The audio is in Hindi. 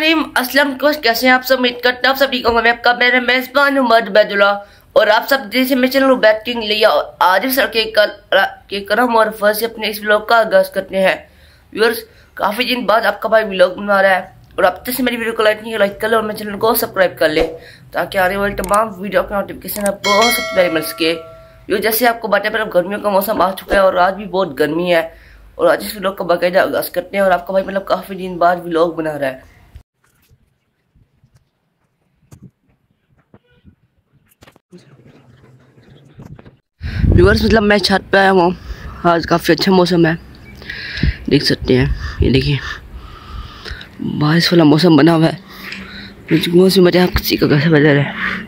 अस्सलाम अस्सलाम कुछ कैसे हैं आप सब। उम्मीद करता हूँ आप सब ठीक होंगे। मैं आपका मेरा मेजबान उमर बैदुल्ला और आप सब जैसे मैं चैनल बैटिंग लिया आज भी सर के करम और फर्ज से अपने इस व्लॉग का आगाज करते हैं। व्यूअर्स, काफ़ी दिन बाद आपका भाई व्लॉग बना रहा है और अब तक से मेरी वीडियो को लाइक कर ले और मेरे चैनल को सब्सक्राइब कर ले ताकि आने वाली तमाम वीडियो का नोटिफिकेशन आपको सबसे पहले मिल सके। व्यूअर्स, जैसे आपको बताया पर गर्मियों का मौसम आ चुका है और आज भी बहुत गर्मी है और आज इस व्लॉग का बाकायदा आगाज करते हैं और आपका भाई काफ़ी दिन बाद व्लॉग बना रहा है। व्यूअर्स, मैं छत पे आया हूँ। आज काफ़ी अच्छा मौसम है, देख सकते हैं। ये देखिए बारिश वाला मौसम बना हुआ है। मुझे आप किसी का कैसे बजा रहा है।